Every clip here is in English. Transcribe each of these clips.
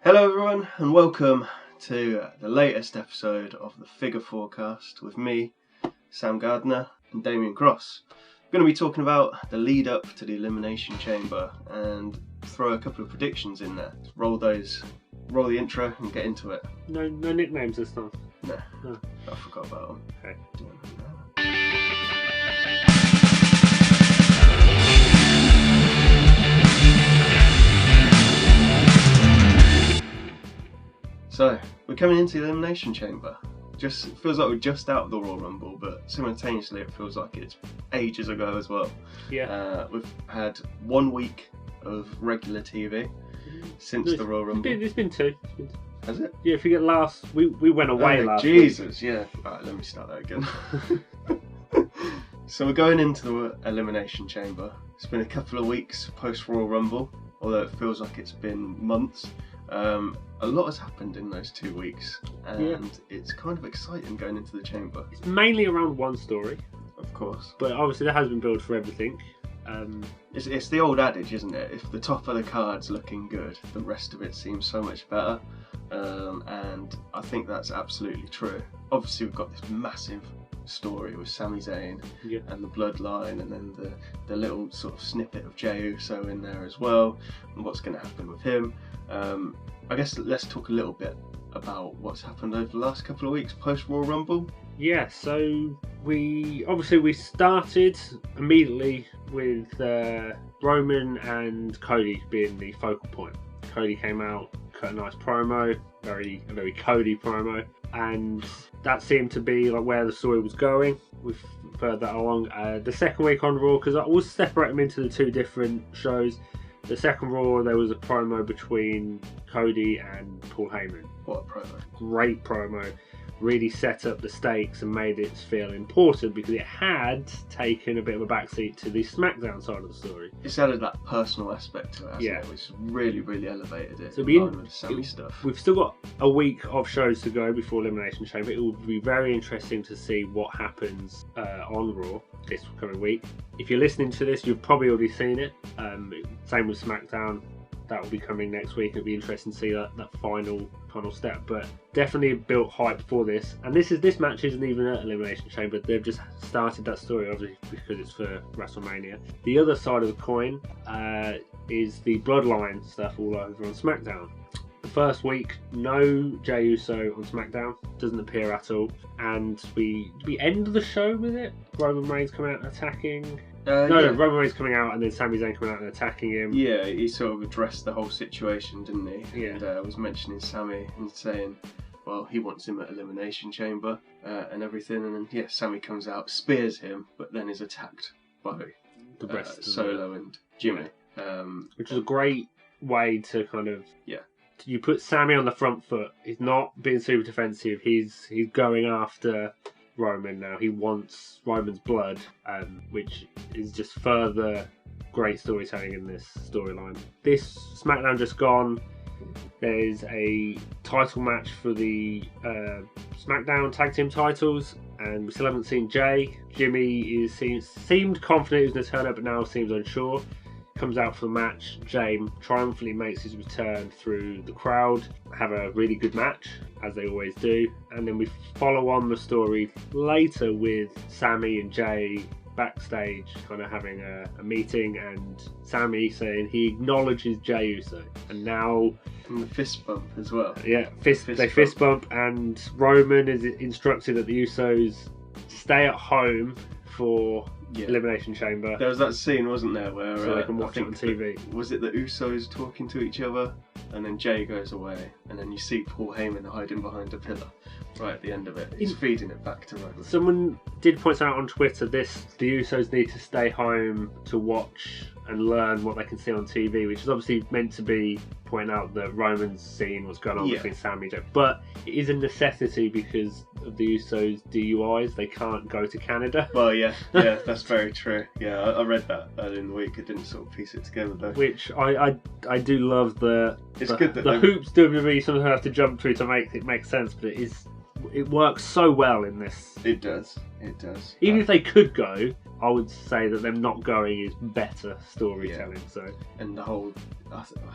Hello everyone and welcome to the latest episode of the Figure Forecast with me, Sam Gardner and Damien Cross. We're going to be talking about the lead up to the Elimination Chamber and throw a couple of predictions in there. Roll the intro and get into it. No nicknames this time? No. No. I forgot about them. Okay. So, we're coming into the Elimination Chamber. It feels like we're just out of the Royal Rumble, but simultaneously it feels like it's ages ago as well. Yeah. We've had 1 week of regular TV since the Royal Rumble. It's been two. Has it? Yeah, if you get last, we went away last Jesus, week. Yeah. Right, let me start that again. So we're going into the Elimination Chamber. It's been a couple of weeks post Royal Rumble, although it feels like it's been months. A lot has happened in those 2 weeks, and it's kind of exciting going into the chamber. It's mainly around one story, of course, but obviously there has been build for everything. It's the old adage, isn't it? If the top of the card's looking good, the rest of it seems so much better, and I think that's absolutely true. Obviously, we've got this massive story with Sami Zayn and the bloodline, and then the little sort of snippet of Jey Uso in there as well, and what's going to happen with him. I guess let's talk a little bit about what's happened over the last couple of weeks post Royal Rumble. Yeah, so we started immediately with Roman and Cody being the focal point. Cody came out, cut a nice promo, a very Cody promo, and that seemed to be like where the story was going. We've further along the second week on Raw, because I will separate them into the two different shows. The second Raw, there was a promo between Cody and Paul Heyman. What a promo. Great promo. Really set up the stakes and made it feel important because it had taken a bit of a backseat to the SmackDown side of the story. It's added that personal aspect to it, hasn't it? Which really elevated it. So in line with the Sami stuff. We've still got a week of shows to go before Elimination Chamber. It will be very interesting to see what happens on Raw this coming week. If you're listening to this, you've probably already seen it. Same with SmackDown. That will be coming next week. It'll be interesting to see that final step, but definitely built hype for this. And this match isn't even at Elimination Chamber. They've just started that story, obviously, because it's for WrestleMania. The other side of the coin is the bloodline stuff all over on SmackDown. The first week, no Jey Uso on SmackDown, doesn't appear at all, and we end the show with it. Roman Reigns coming out and attacking. Roman Reigns coming out and then Sami Zayn coming out and attacking him. Yeah, he sort of addressed the whole situation, didn't he? Yeah. And was mentioning Sami and saying, well, he wants him at Elimination Chamber and everything. And then, Sami comes out, spears him, but then is attacked by the rest Solo and Jimmy. Which is a great way to kind of... Yeah. You put Sami on the front foot. He's not being super defensive. He's going after Roman now. He wants Roman's blood, which is just further great storytelling in this storyline. This SmackDown just gone, there's a title match for the SmackDown Tag Team titles, and we still haven't seen Jey. Jimmy seemed confident he was going to turn up, but now seems unsure. Comes out for the match. Jey triumphantly makes his return through the crowd. Have a really good match, as they always do. And then we follow on the story later with Sami and Jey backstage, kind of having a meeting, and Sami saying he acknowledges Jey Uso. And now... And the fist bump as well. Yeah, fist bump, and Roman is instructed that the Usos stay at home for... Elimination Chamber. There was that scene, wasn't there, where so they can watch it on TV. Was it the Usos talking to each other, and then Jey goes away, and then you see Paul Heyman hiding behind a pillar right at the end of it. He's feeding it back to Roman. Someone did point out on Twitter the Usos need to stay home to watch and learn what they can see on TV, which is obviously meant to be pointing out that Roman's seeing what's going on between Sami and Jey. But it is a necessity because of the Usos' DUIs. They can't go to Canada. Well, yeah, that's very true. Yeah, I read that earlier in the week. I didn't sort of piece it together though. Which I do love it's good that the hoops WWE sometimes have to jump through to make it make sense, but it is it works so well in this. It does. It does. Even if they could go, I would say that them not going is better storytelling. Yeah. So, and the whole,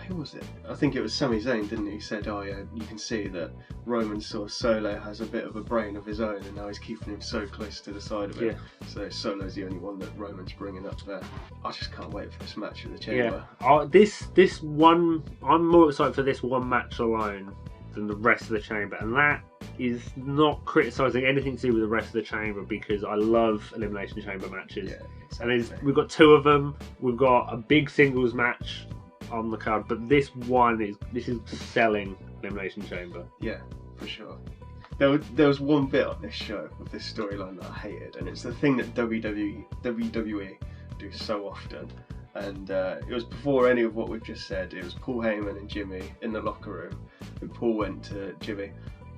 who was it? I think it was Sami Zayn, didn't he? He said, "Oh yeah, you can see that Roman saw Solo has a bit of a brain of his own, and now he's keeping him so close to the side of it. So Solo's the only one that Roman's bringing up there." I just can't wait for this match at the Chamber. Yeah, this one, I'm more excited for this one match alone than the rest of the Chamber, and that is not criticising anything to do with the rest of the Chamber, because I love Elimination Chamber matches. Yeah, exactly. And we've got 2 of them. We've got a big singles match on the card, but this is selling Elimination Chamber. Yeah, for sure. There was one bit on this show with this storyline that I hated, and it's the thing that WWE do so often. And it was before any of what we've just said. It was Paul Heyman and Jimmy in the locker room, and Paul went to Jimmy,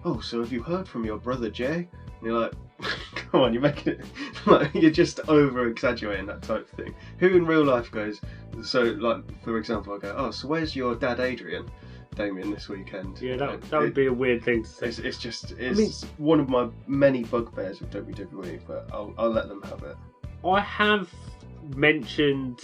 "Oh, so have you heard from your brother Jay?" And you're like, "Come on, you're making it like you're just over exaggerating that type of thing." Who in real life goes? So, like, for example, I go, "Oh, so where's your dad Adrian, Damien, this weekend?" Yeah, that would be a weird thing to say. It's one of my many bugbears with WWE, but I'll let them have it. I have mentioned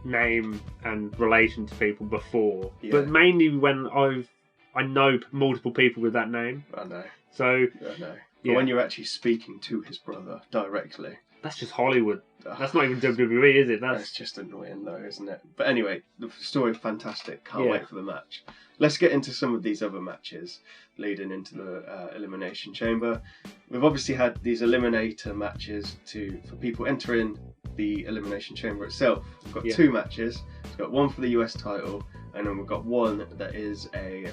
name and relation to people before, but mainly when I know multiple people with that name. I know. So I know. But when you're actually speaking to his brother directly, that's just Hollywood. That's not even WWE, is it? That's just annoying, though, isn't it? But anyway, the story is fantastic. Can't wait for the match. Let's get into some of these other matches leading into the Elimination Chamber. We've obviously had these Eliminator matches for people entering the Elimination Chamber itself. We've got 2 matches. We've got one for the US title, and then we've got one that is a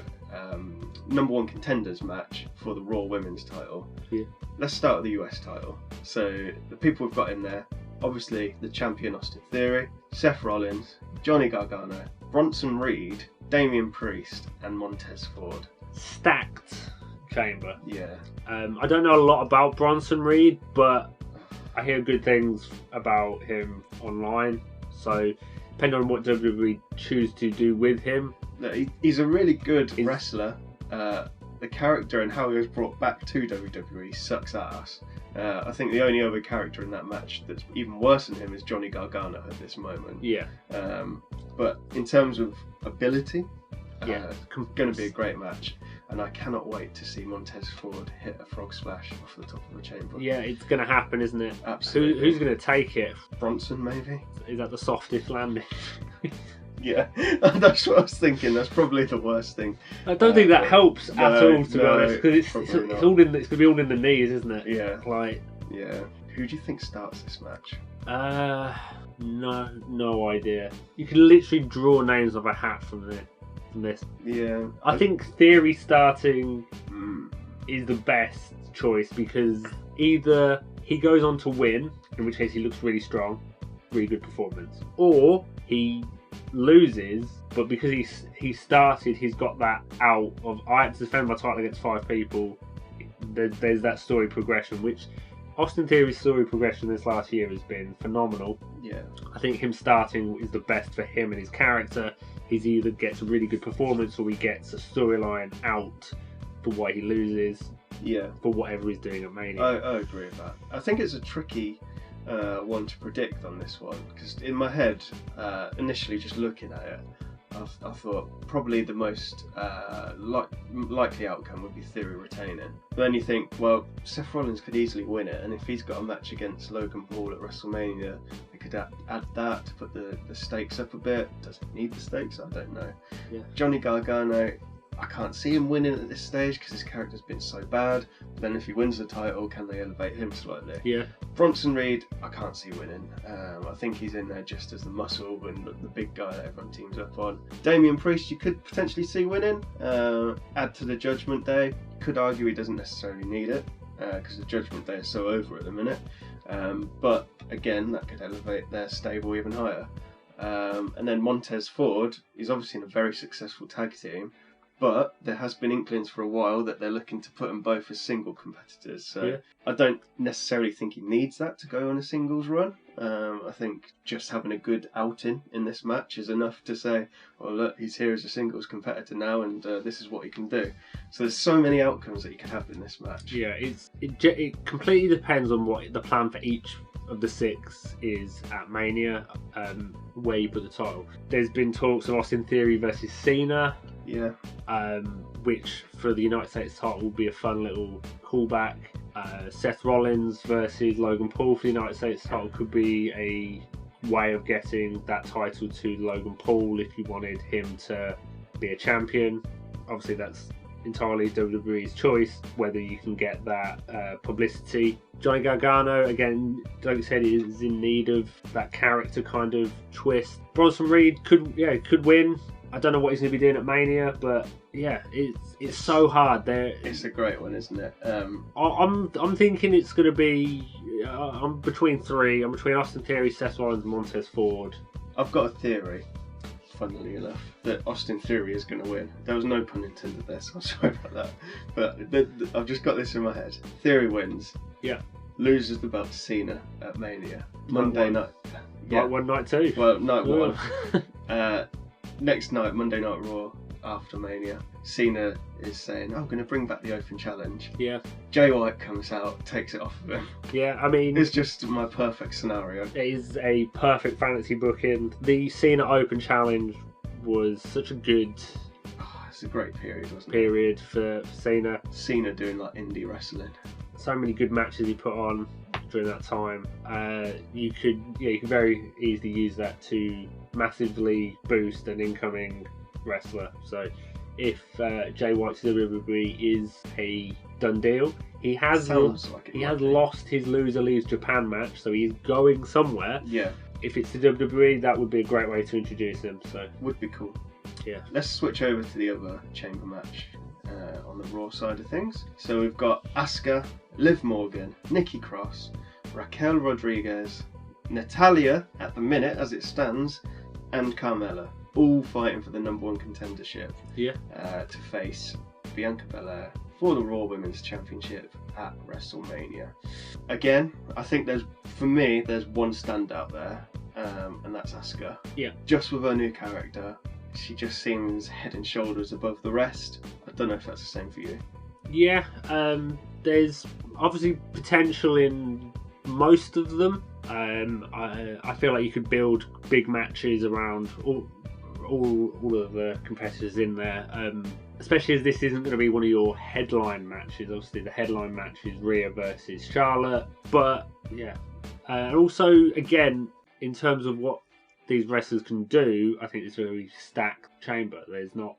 number 1 contenders match for the Raw Women's title. Yeah. Let's start with the US title. So the people we've got in there, obviously the champion Austin Theory, Seth Rollins, Johnny Gargano, Bronson Reed, Damian Priest, and Montez Ford. Stacked Chamber. Yeah. I don't know a lot about Bronson Reed, but I hear good things about him online. So depending on what WWE choose to do with him. He's a really good wrestler. The character and how he was brought back to WWE sucks ass. I think the only other character in that match that's even worse than him is Johnny Gargano at this moment. Yeah. But in terms of ability, going to be a great match. And I cannot wait to see Montez Ford hit a frog splash off the top of the chamber. Yeah, it's going to happen, isn't it? Absolutely. Who's going to take it? Bronson, maybe? Is that the softest landing? Yeah, that's what I was thinking. That's probably the worst thing. I don't think that helps at all, to be honest, because it's going to be all in the knees, isn't it? Yeah. Yeah. Who do you think starts this match? No idea. You can literally draw names off a hat from this. Yeah. I think Theory starting is the best choice, because either he goes on to win, in which case he looks really strong, really good performance, or he loses, but because he started, he's got that out of, I had to defend my title against 5 people. There's that story progression, which Austin Theory's story progression this last year has been phenomenal. Yeah. I think him starting is the best for him and his character. He either gets a really good performance or he gets a storyline out for why he loses. Yeah. For whatever he's doing at Mania. I agree with that. I think it's a tricky one to predict on this one, because in my head, initially just looking at it, I thought probably the most likely outcome would be Theory retaining. But then you think, well, Seth Rollins could easily win it, and if he's got a match against Logan Paul at WrestleMania, they could add that to put the stakes up a bit. Does he need the stakes? I don't know. Yeah. Johnny Gargano, I can't see him winning at this stage because his character's been so bad. But then if he wins the title, can they elevate him slightly? Yeah. Bronson Reed, I can't see winning. I think he's in there just as the muscle and the big guy that everyone teams up on. Damian Priest, you could potentially see winning. Add to the Judgment Day. Could argue he doesn't necessarily need it because the Judgment Day is so over at the minute. But again, that could elevate their stable even higher. And then Montez Ford, he's obviously in a very successful tag team. But there has been inklings for a while that they're looking to put them both as single competitors. So Yeah. I don't necessarily think he needs that to go on a singles run. I think just having a good outing in this match is enough to say, well, look, he's here as a singles competitor now, and this is what he can do. So there's so many outcomes that you can have in this match. Yeah, it completely depends on what the plan for each of the 6 is at Mania, where you put the title. There's been talks of Austin Theory versus Cena. Yeah. Which for the United States title will be a fun little callback. Seth Rollins versus Logan Paul for the United States title could be a way of getting that title to Logan Paul if you wanted him to be a champion. Obviously that's entirely WWE's choice whether you can get that publicity. Johnny Gargano, again, like you said, is in need of that character kind of twist. Bronson Reed could win. I don't know what he's going to be doing at Mania, but yeah, it's so hard. It's a great one, isn't it? I'm thinking it's going to be. I'm between 3. I'm between Austin Theory, Seth Rollins, and Montez Ford. I've got a theory, funnily enough, that Austin Theory is going to win. There was no pun intended there, so I'm sorry about that. But I've just got this in my head. Theory wins. Yeah. Loses the belt to Cena at Mania. Monday night. Yeah. Night 1, night 2. Well, night 1. Next night, Monday Night Raw, after Mania, Cena is saying, I'm going to bring back the Open Challenge. Yeah. Jay White comes out, takes it off of him. Yeah, I mean... It's just my perfect scenario. It is a perfect fantasy booking. The Cena Open Challenge was such a good... it's a great period, wasn't it? Period for Cena. Cena doing like indie wrestling. So many good matches he put on during that time. You could very easily use that to massively boost an incoming wrestler. So if Jay White to WWE is a done deal, he has lost his loser leaves Japan match, so he's going somewhere. Yeah. If it's to WWE, that would be a great way to introduce him. So would be cool. Yeah. Let's switch over to the other chamber match on the Raw side of things. So we've got Asuka, Liv Morgan, Nikki Cross, Raquel Rodriguez, Natalya at the minute as it stands, and Carmella, all fighting for the number 1 contendership. Yeah. To face Bianca Belair for the Raw Women's Championship at WrestleMania. Again, I think there's one standout there, and that's Asuka. Yeah. Just with her new character, she just seems head and shoulders above the rest. I don't know if that's the same for you. Yeah, there's obviously potential in most of them. I feel like you could build big matches around all of the competitors in there, especially as this isn't going to be one of your headline matches. Obviously the headline match is Rhea versus Charlotte, but yeah, and also again in terms of what these wrestlers can do, I think it's a very stacked chamber. There's not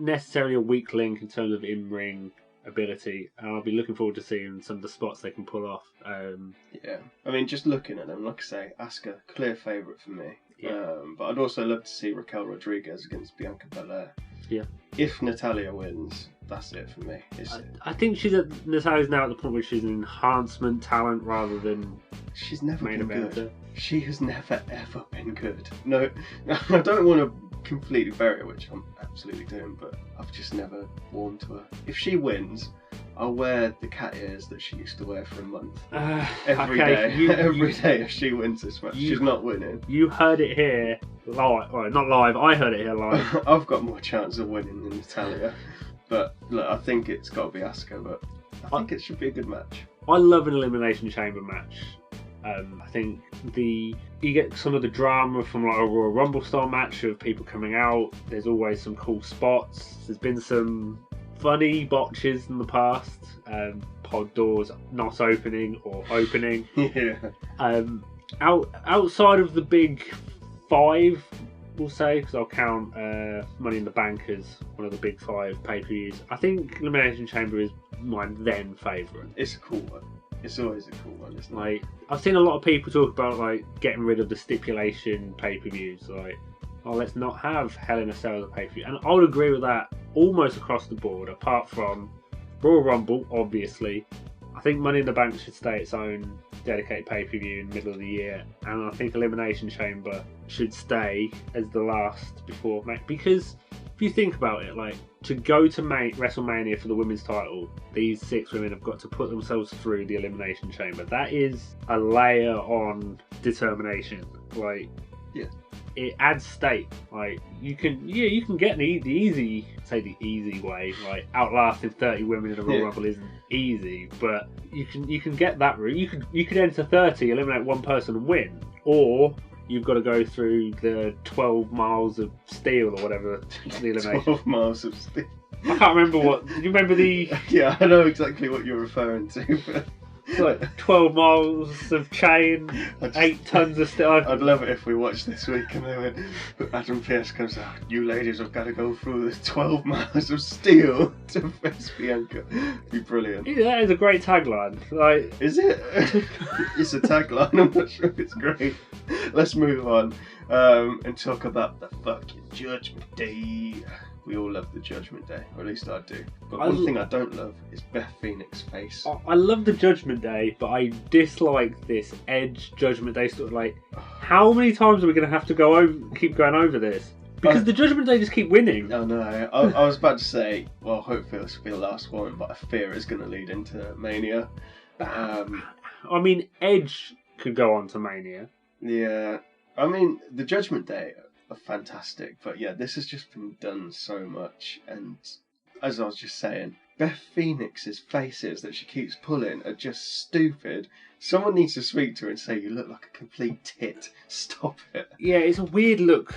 necessarily a weak link in terms of in-ring ability, and I'll be looking forward to seeing some of the spots they can pull off. Yeah, I mean, just looking at them, like I say, Asuka, clear favourite for me. Yeah. But I'd also love to see Raquel Rodriguez against Bianca Belair. Yeah. If Natalya wins, that's it for me. I think Natalya's now at the point where she's an enhancement talent rather than she's never main been eventer. good. She has never ever been good. No, I don't want to completely bury her, which I'm absolutely doing, but I've just never warmed to her. If she wins, I'll wear the cat ears that she used to wear for a month. Every day. Every day if she wins this match. She's not winning. You heard it here live. Well, not live, I heard it here live. I've got more chance of winning than Natalya. But look, I think it's got to be Asuka, but I think it should be a good match. I love an Elimination Chamber match. I think you get some of the drama from like a Royal Rumble style match of people coming out. There's always some cool spots. There's been some funny botches in the past. Pod doors not opening or opening. Yeah. Outside of the big 5, we'll say, because I'll count Money in the Bank as one of the big 5 pay-per-views. I think Elimination Chamber is my then favourite. It's a cool one. It's always a cool one, isn't it? Like, I've seen a lot of people talk about like getting rid of the stipulation pay-per-views, like, oh, let's not have Hell in a Cell as a pay-per-view. And I would agree with that almost across the board, apart from Royal Rumble, obviously. I think Money in the Bank should stay its own dedicated pay-per-view in the middle of the year, and I think Elimination Chamber should stay as the last before match, because if if you think about it, like to go to WrestleMania for the women's title, these 6 women have got to put themselves through the Elimination Chamber. That is a layer on determination. Like, yeah, it adds stake. Like you can get the easy way. Like outlasting 30 women in a Royal Rumble isn't easy, but you can get that route. You could enter 30, eliminate one person and win, or you've got to go through the 12 miles of steel or whatever the elimination. 12 miles of steel. I can't remember what. Do you remember the? Yeah, I know exactly what you're referring to. But... It's like 12 miles of chain, 8 tons of steel. I'd love it if we watched this week and they went, Adam Pearce comes out, you ladies have got to go through this 12 miles of steel to face Bianca. It'd be brilliant. Yeah, that is a great tagline. Like, is it? It's a tagline, I'm not sure if it's great. Let's move on and talk about the fucking Judgment Day. We all love the Judgment Day, or at least I do. But one thing I don't love is Beth Phoenix's face. I love the Judgment Day, but I dislike this Edge Judgment Day sort of like. How many times are we going to have to keep going over this? Because the Judgment Day just keep winning. Oh no, I was about to say, well, hopefully this will be the last one, but I fear it's going to lead into Mania. I mean, Edge could go on to Mania. Yeah, I mean, the Judgment Day are fantastic, but yeah, this has just been done so much, and as I was just saying, Beth Phoenix's faces that she keeps pulling are just stupid. Someone needs to speak to her and say, you look like a complete tit, stop it. Yeah, it's a weird look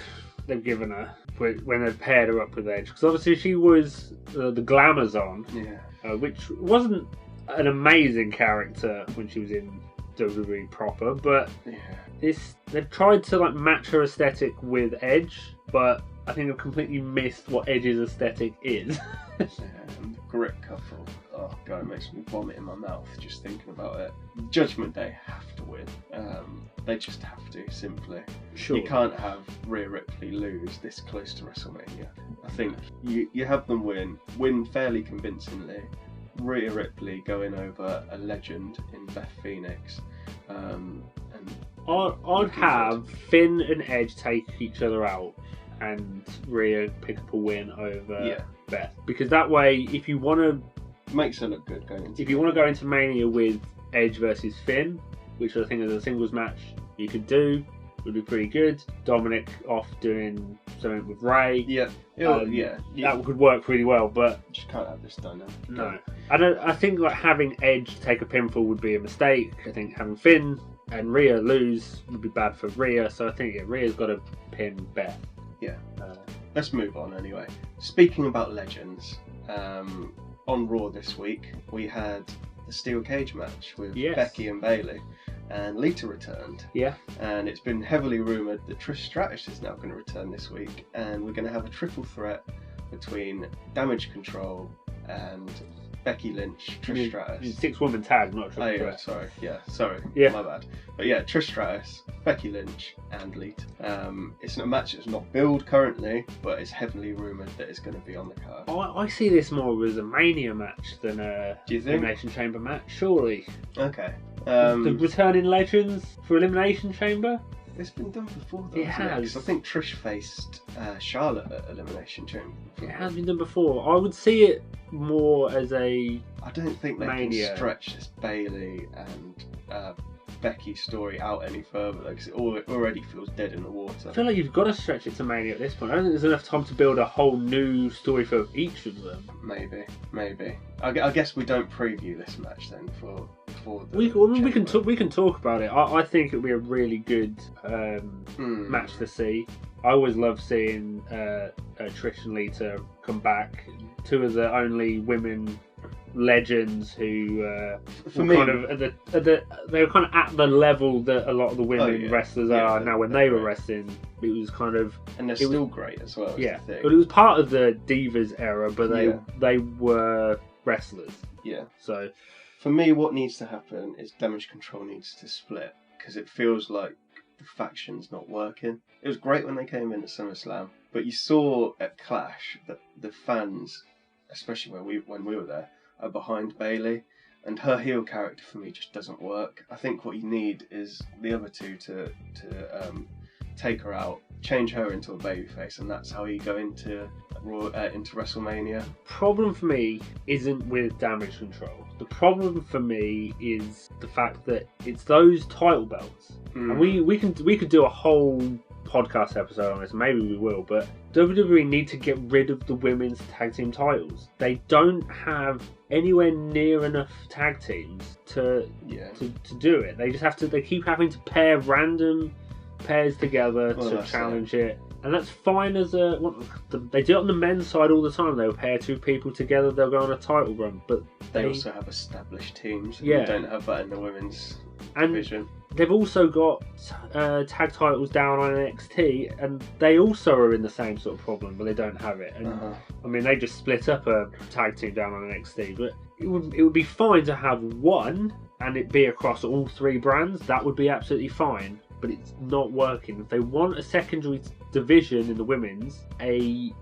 they've given her when they've paired her up with Edge, because obviously she was the Glamazon, which wasn't an amazing character when she was in WWE proper, but they've tried to like match her aesthetic with Edge, but I think they've completely missed what Edge's aesthetic is. And the Grit couple, oh god, it makes me vomit in my mouth just thinking about it. Judgment Day have to win. They just have to, simply. Sure. You can't have Rhea Ripley lose this close to WrestleMania. I think you have them win fairly convincingly. Rhea Ripley going over a legend in Beth Phoenix. And I'd have Finn and Edge take each other out and Rhea pick up a win over Beth. Because that way, if you want to... Makes her look good going into If you want to go into Mania with Edge versus Finn, which I think is a singles match you could do, would be pretty good. Dominic off doing something with Ray. Yeah. That could work really well, but... You just can't have this dynamic. No. I think like having Edge take a pinfall would be a mistake. I think having Finn and Rhea lose would be bad for Rhea, so I think Rhea's got to pin Beth. Yeah. Let's move on anyway. Speaking about legends, on Raw this week we had the Steel Cage match with Becky and Bayley, and Lita returned. Yeah. And it's been heavily rumoured that Trish Stratus is now going to return this week, and we're going to have a triple threat between Damage Control and Becky Lynch, Trish Stratus. 6-woman tag, not triple threat. Sorry, my bad. But yeah, Trish Stratus, Becky Lynch, and Lita. It's a match that's not billed currently, but it's heavily rumoured that it's going to be on the card. I see this more as a Mania match than a Elimination Chamber match, surely. Okay. The returning legends for Elimination Chamber? It's been done before though. It has. I think Trish faced Charlotte at Elimination Chamber. It has been done before. I would see it more as a I don't think they Mania. can stretch this Bayley and Becky story out any further because it already feels dead in the water. I feel like you've got to stretch it to Mania at this point. I don't think there's enough time to build a whole new story for each of them. Maybe. I guess we don't preview this match then for the we can talk about it. I think it'll be a really good match to see. I always love seeing Trish and Lita come back. 2 of the only women legends who they were kind of at the level that a lot of the women wrestlers are now. When they were wrestling, it was kind of, and they're still great as well. Yeah, but it was part of the Divas era, but they were wrestlers. Yeah. So for me, what needs to happen is Damage Control needs to split because it feels like the faction's not working. It was great when they came in at SummerSlam, but you saw at Clash that the fans, especially when we were there, are behind Bayley, and her heel character for me just doesn't work. I think what you need is the other 2 to take her out, change her into a babyface, and that's how you go into into WrestleMania. Problem for me isn't with damage control. The problem for me is the fact that it's those title belts, and we could do a whole podcast episode on this. Maybe we will, but WWE need to get rid of the women's tag team titles. They don't have anywhere near enough tag teams to do it. They just have to. They keep having to pair random pairs together to challenge it. And that's fine as they do it on the men's side all the time. They'll pair two people together, they'll go on a title run. But they also have established teams. And you don't have that in the women's division. They've also got tag titles down on NXT, and they also are in the same sort of problem, but they don't have it. And I mean, they just split up a tag team down on NXT, but it would be fine to have one and it be across all three brands. That would be absolutely fine. But it's not working. If they want a secondary division in the women's, a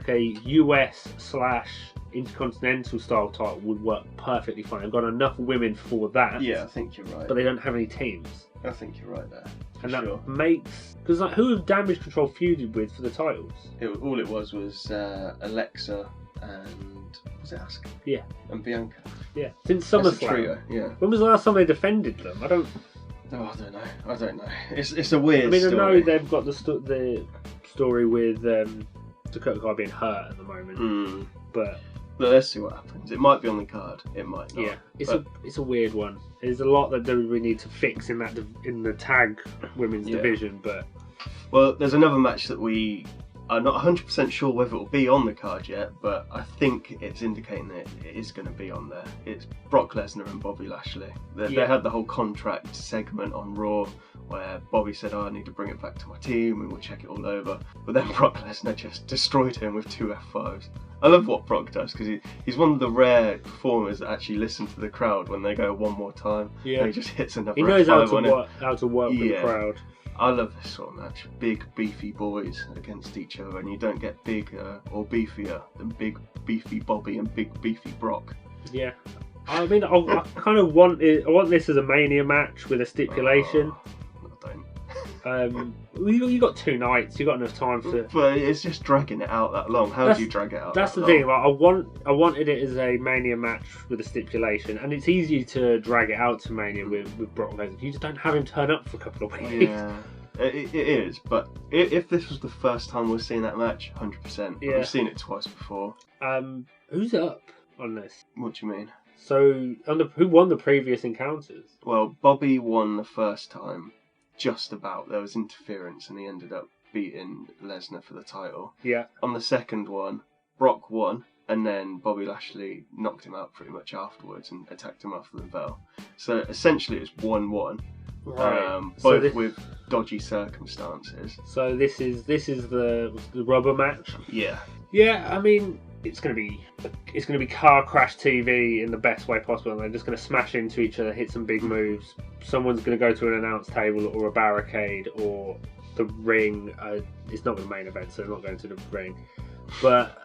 US/Intercontinental style title would work perfectly fine. They've got enough women for that. Yeah, I think you're right. But they don't have any teams. I think you're right there. And that makes... Because who have Damage Control feuded with for the titles? All it was Alexa and... Was it Asuka? Yeah. And Bianca. Yeah. Since SummerSlam. Trio, yeah. When was the last time they defended them? I don't know. It's a weird. I mean, story. I know they've got the story with Dakota Kai being hurt at the moment, but let's see what happens. It might be on the card. It might not. Yeah, it's a weird one. There's a lot that we need to fix in the tag women's division, but there's another match that we are not 100% sure whether it will be on the card yet, but I think it's indicating that it is going to be on there. It's Brock Lesnar and Bobby Lashley. They had the whole contract segment on Raw where Bobby said, I need to bring it back to my team and we'll check it all over. But then Brock Lesnar just destroyed him with 2 F5s. I love what Brock does because he's one of the rare performers that actually listen to the crowd when they go one more time. Yeah. And he just hits another He knows F5 how to work with the crowd. I love this sort of match. Big, beefy boys against each other, and you don't get bigger or beefier than big, beefy Bobby and big, beefy Brock. Yeah. I mean, I kind of want this as a Mania match with a stipulation. I don't. You got 2 nights. You got enough time to. But it's just dragging it out that long. How do you drag it out? That's the long? thing. Like, I wanted it as a Mania match with a stipulation, and it's easy to drag it out to Mania with Brock Lesnar. You just don't have him turn up for a couple of weeks. Yeah, it is. But if this was the first time we're seeing that match, 100%. Yeah. We've seen it twice before. Who's up on this? What do you mean? So, who won the previous encounters? Well, Bobby won the first time. Just about. There was interference and he ended up beating Lesnar for the title. Yeah. On the second one, Brock won and then Bobby Lashley knocked him out pretty much afterwards and attacked him after the bell. So essentially it's 1-1. Right. Both with dodgy circumstances. So this is the rubber match? Yeah. Yeah, I mean, it's gonna be car crash TV in the best way possible, and they're just gonna smash into each other, hit some big moves. Someone's gonna go to an announce table or a barricade or the ring. It's not the main event, so they're not going to the ring. But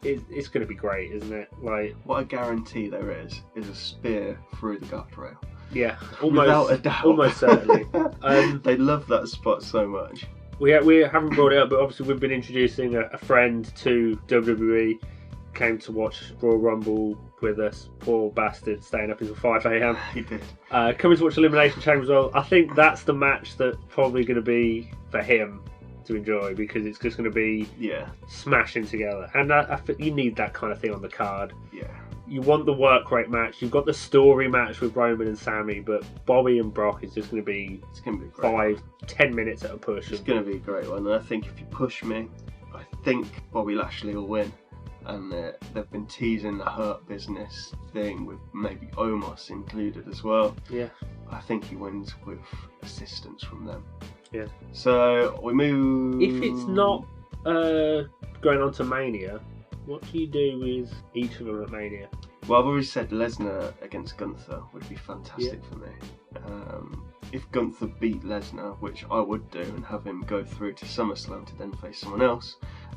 it's gonna be great, isn't it? Like, what I guarantee there is a spear through the guardrail. Yeah, without a doubt. Almost certainly. They love that spot so much. We haven't brought it up, but obviously we've been introducing a friend to WWE. Came to watch Royal Rumble with us. Poor bastard, staying up until 5 a.m. He did. Coming to watch Elimination Chamber as well. I think that's the match that's probably going to be for him to enjoy because it's just going to be smashing together. And I think you need that kind of thing on the card. Yeah. You want the work rate match. You've got the story match with Roman and Sammy, but Bobby and Brock is just going to be 5-10 minutes at a push. It's going to be a great one. And I think if you push me, I think Bobby Lashley will win. And they've been teasing the Hurt Business thing with maybe Omos included as well. Yeah. I think he wins with assistance from them. Yeah. So we move. If it's not going on to Mania, what do you do with each of them at Mania? Well, I've already said Lesnar against Gunther would be fantastic for me. If Gunther beat Lesnar, which I would do, and have him go through to SummerSlam to then face someone else,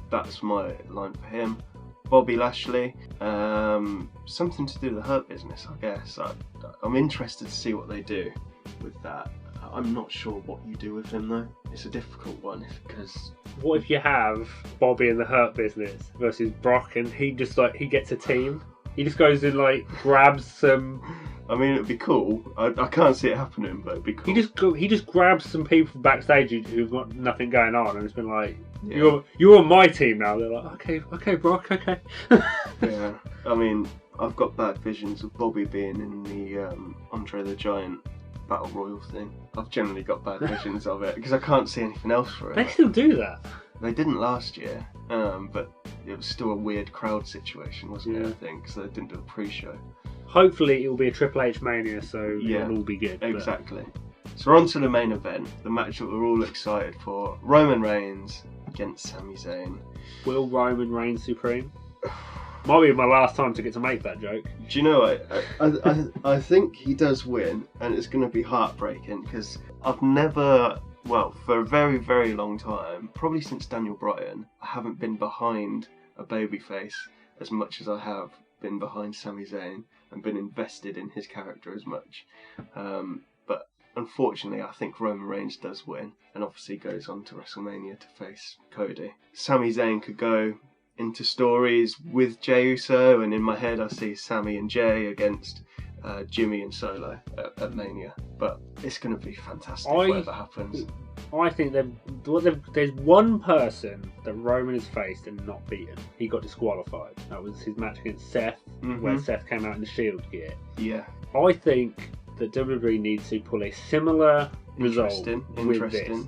that's my line for him. Bobby Lashley, something to do with the Hurt Business, I guess. I'm interested to see what they do with that. I'm not sure what you do with him though. It's a difficult one because What if you have Bobby in the Hurt Business versus Brock, and he just like he gets a team? He just goes and like grabs some. I mean, it'd be cool. I can't see it happening, but it'd be cool. He just grabs some people backstage who've got nothing going on, and it's been like, you're on my team now. They're like, okay, Brock, okay. Yeah, I mean, I've got bad visions of Bobby being in the Andre the Giant Battle Royal thing. I've generally got bad visions of it because I can't see anything else for it. They still do that. They didn't last year, but it was still a weird crowd situation, wasn't it? I think so. They didn't do a pre-show. Hopefully it will be a Triple H Mania, so it'll all be good. Exactly. But... So we're on to the main event, the match that we're all excited for. Roman Reigns against Sami Zayn. Will Roman reign supreme? Might be my last time to get to make that joke. Do you know what? I think he does win, and it's going to be heartbreaking, because I've never... Well, for a very, very long time, probably since Daniel Bryan, I haven't been behind a babyface as much as I have been behind Sami Zayn and been invested in his character as much. But unfortunately, I think Roman Reigns does win and obviously goes on to WrestleMania to face Cody. Sami Zayn could go into stories with Jey Uso, and in my head I see Sami and Jey against Jimmy and Solo at Mania, but it's going to be fantastic whatever happens. I think there's one person that Roman has faced and not beaten. He got disqualified. That was his match against Seth, where Seth came out in the Shield gear. Yeah. I think that WWE needs to pull a similar result with this.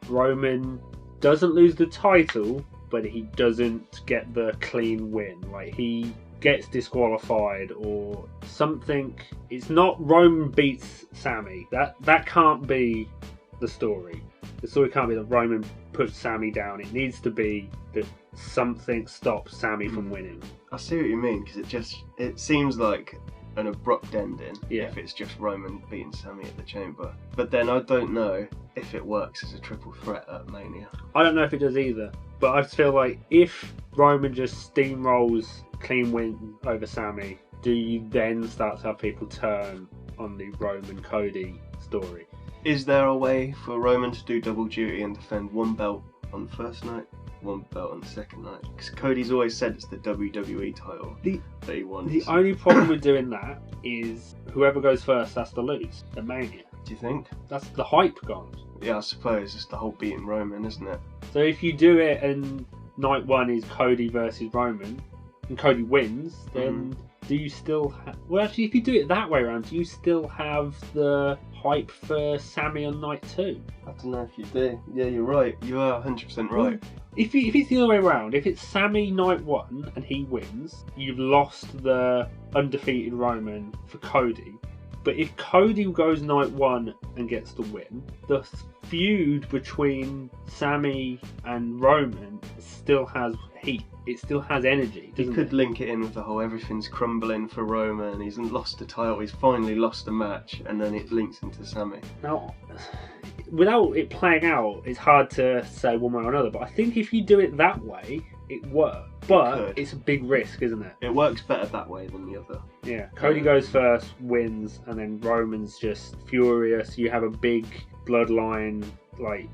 Roman doesn't lose the title, but he doesn't get the clean win. Like, he gets disqualified or something. It's not Roman beats Sami. That can't be the story. The story can't be that Roman puts Sami down. It needs to be that something stops Sami from winning. I see what you mean, because it seems like an abrupt ending if it's just Roman beating Sami at the Chamber. But then I don't know if it works as a triple threat at Mania. I don't know if it does either. But I just feel like if Roman just steamrolls clean win over Sami, do you then start to have people turn on the Roman Cody story? Is there a way for Roman to do double duty and defend one belt on the first night, one belt on the second night? Because Cody's always said it's the WWE title that he wants. The only problem with doing that is whoever goes first has to lose at Mania. Do you think? That's the hype gone. Yeah, I suppose it's the whole beating Roman, isn't it? So if you do it and night one is Cody versus Roman, and Cody wins, then do you still have... Well, actually, if you do it that way around, do you still have the hype for Sami on night two? I don't know if you do. Yeah, you're right. You are 100% right. If it's the other way around, if it's Sami night one and he wins, you've lost the undefeated Roman for Cody. But if Cody goes night one and gets the win, the feud between Sami and Roman still has heat. It still has energy. You could link it in with the whole everything's crumbling for Roman. He's lost the title. He's finally lost the match, and then it links into Sami. Now, without it playing out, it's hard to say one way or another. But I think if you do it that way, it works. But it's a big risk, isn't it? It works better that way than the other. Yeah. Cody goes first, wins, and then Roman's just furious. You have a big bloodline like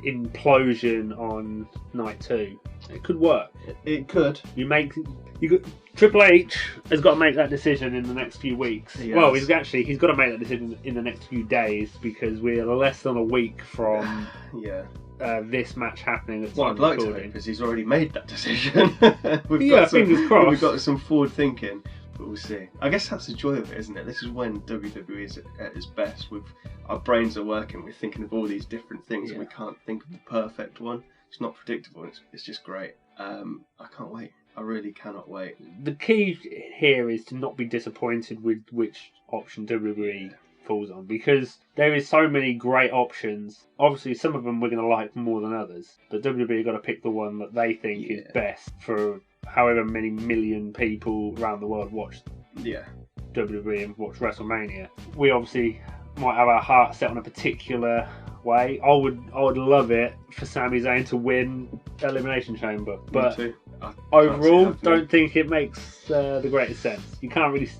implosion on night two. It could work. It could. Triple H has got to make that decision in the next few weeks. Well, he's got to make that decision in the next few days, because we're less than a week from this match happening. What I'd like to hope is he's already made that decision. Fingers crossed. We've got some forward thinking, but we'll see. I guess that's the joy of it, isn't it? This is when WWE is at its best. Our brains are working. We're thinking of all these different things, and we can't think of the perfect one. It's not predictable. It's just great. I can't wait. I really cannot wait. The key here is to not be disappointed with which option WWE falls on, because there is so many great options. Obviously, some of them we're going to like more than others, but WWE got to pick the one that they think is best for however many million people around the world watch WWE and watch WrestleMania. We obviously might have our heart set on a particular way. I would love it for Sami Zayn to win Elimination Chamber, but Overall, don't think it makes the greatest sense. You can't really.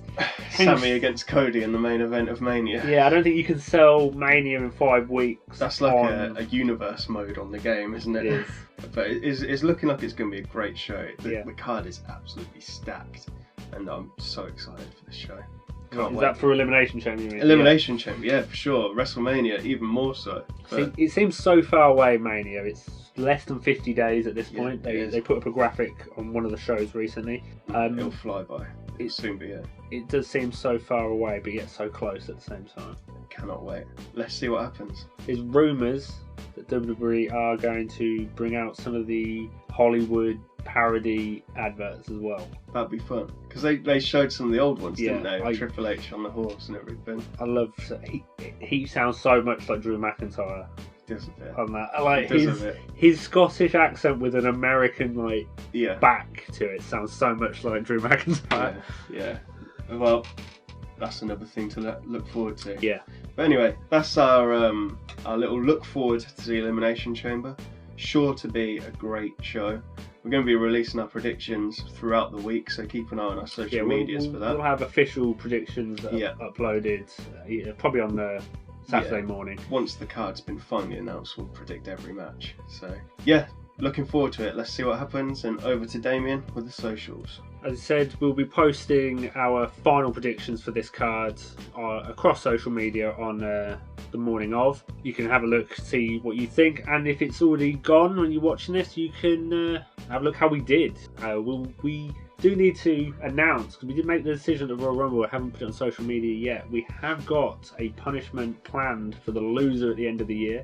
Sammy against Cody in the main event of Mania. Yeah, I don't think you can sell Mania in 5 weeks. That's like a universe mode on the game, isn't it? It is. But it's looking like it's going to be a great show. The card is absolutely stacked, and I'm so excited for this show. Can't Is wait. that for Elimination Chamber? You mean? Elimination Chamber, yeah, for sure. WrestleMania, even more so. See, it seems so far away, Mania. It's less than 50 days at this point. They put up a graphic on one of the shows recently. It'll fly by. It'll soon be here. It does seem so far away, but yet so close at the same time. Cannot wait. Let's see what happens. There's rumours that WWE are going to bring out some of the Hollywood parody adverts as well. That'd be fun. Because they showed some of the old ones, didn't they? I- Triple H on the horse and everything. I love he sounds so much like Drew McIntyre Does a bit. on that. Like Does a bit. his Scottish accent with an American Yeah. back to it sounds so much like Drew McIntyre. Yeah. Well, that's another thing to look forward to. Yeah. But anyway, that's our little look forward to the Elimination Chamber. Sure to be a great show. We're going to be releasing our predictions throughout the week, so keep an eye on our social medias for that. We'll have official predictions uploaded probably on the Saturday morning. Once the card's been finally announced, we'll predict every match. So yeah, looking forward to it. Let's see what happens, and over to Damien with the socials. As I said, we'll be posting our final predictions for this card across social media on the morning of. You can have a look, see what you think, and if it's already gone when you're watching this, you can have a look how we did. We do need to announce, because we did make the decision at Royal Rumble, I haven't put it on social media yet, we have got a punishment planned for the loser at the end of the year.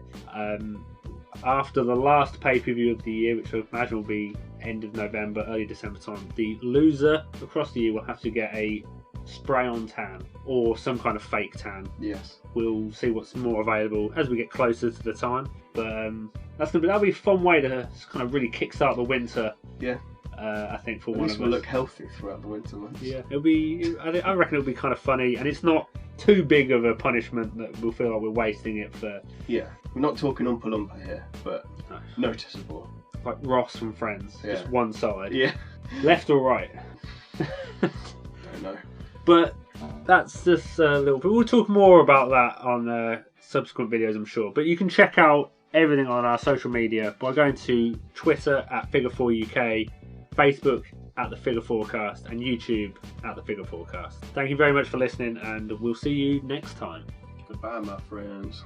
After the last pay-per-view of the year, which I imagine will be end of November, early December time, the loser across the year will have to get a spray-on tan or some kind of fake tan. Yes. We'll see what's more available as we get closer to the time. But that'll be a fun way to kind of really kickstart the winter. Yeah. I think for At one least of we'll us. look healthy throughout the winter months. Yeah, it'll be. I reckon it'll be kind of funny, and it's not too big of a punishment that we'll feel like we're wasting it for. Yeah, we're not talking Oompa Loompa here, but noticeable. Like Ross from Friends, just one side. Yeah. Left or right? Don't know. But that's just a little bit. We'll talk more about that on subsequent videos, I'm sure. But you can check out everything on our social media by going to Twitter at Figure4UK, Facebook at the Figure Forecast, and YouTube at the Figure Forecast. Thank you very much for listening, and we'll see you next time. Goodbye, my friends.